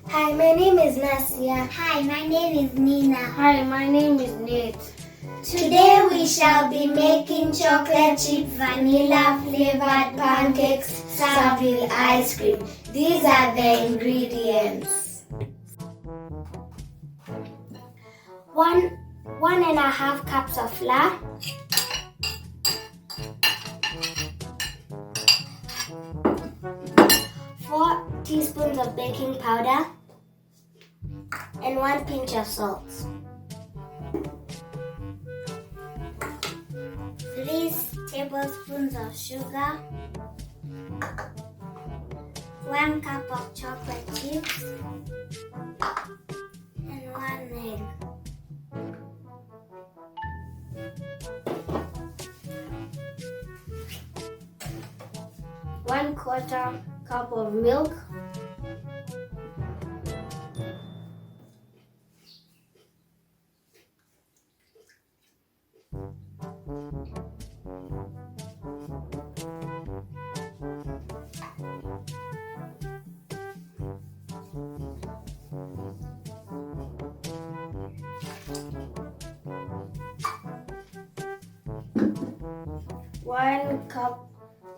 Hi, my name is Nasia. Hi, my name is Nina. Hi, my name is Nate. Today we shall be making chocolate chip vanilla flavored pancakes served with ice cream. These are the ingredients. 1.5 cups of flour, 4 teaspoons of baking powder, and 1 pinch of salt. 3 tablespoons of sugar, 1 cup of chocolate chips, and 1 egg. One-quarter cup of milk,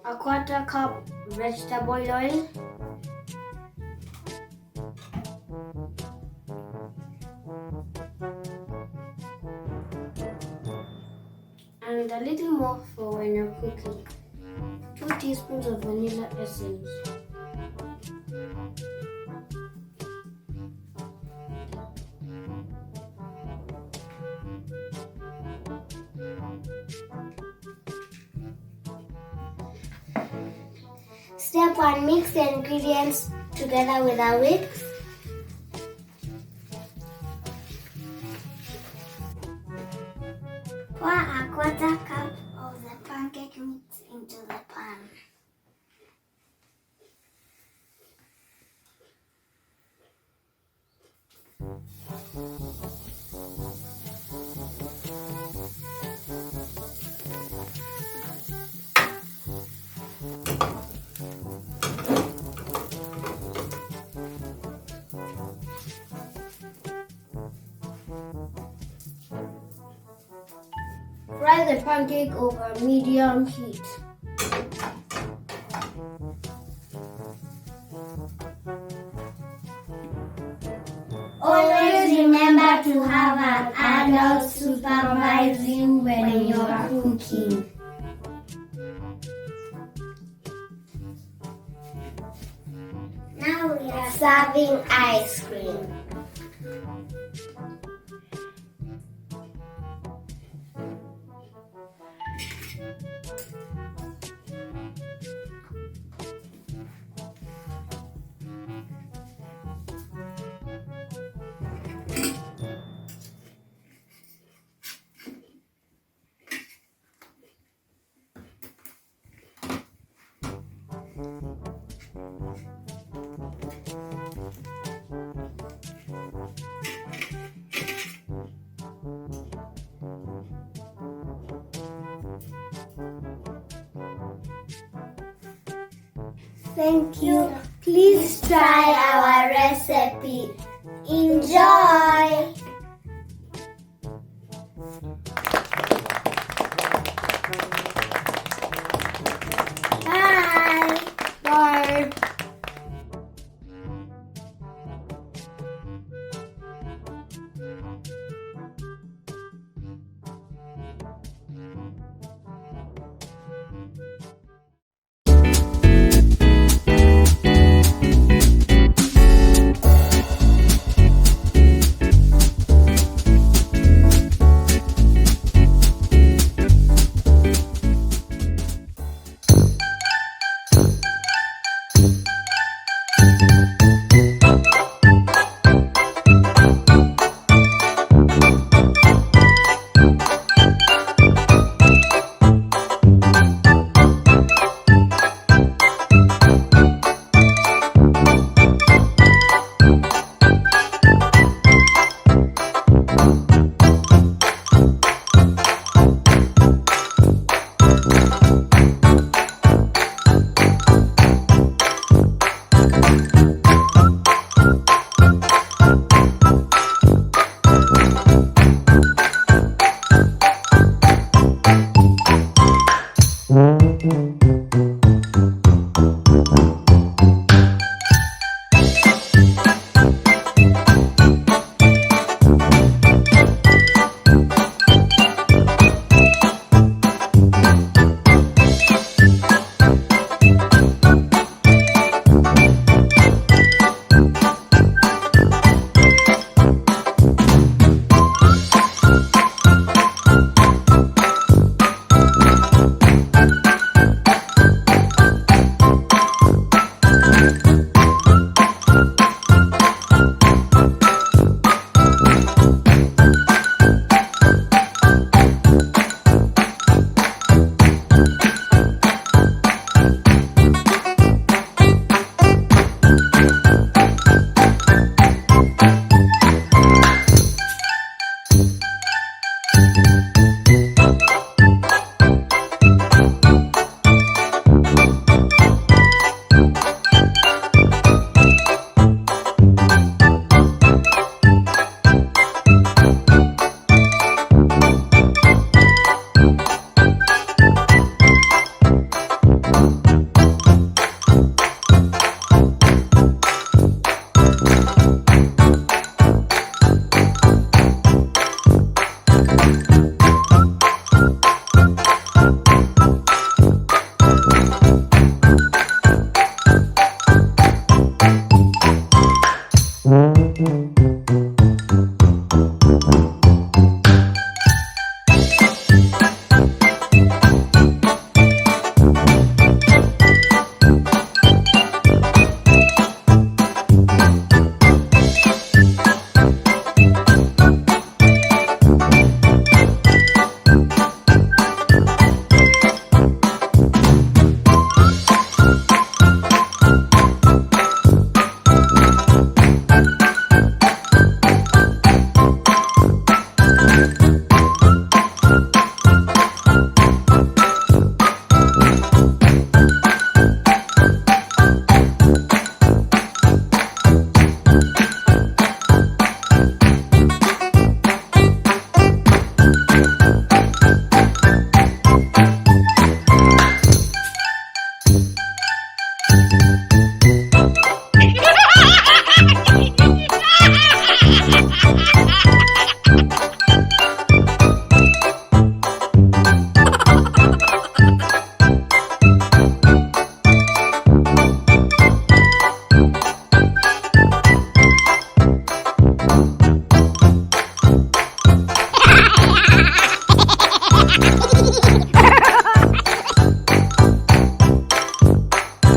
a quarter cup vegetable oil, and a little more for when you're cooking. 2 teaspoons of vanilla essence. Step 1. Mix the ingredients together with a whisk. Pour a quarter cup of the pancake mix into the pan. Fry the pancake over medium heat. Always remember to have an adult supervising when you're cooking. Now we are serving ice cream. Thank you. Please try our recipe. Enjoy! Bye! Bye!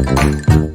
Bye.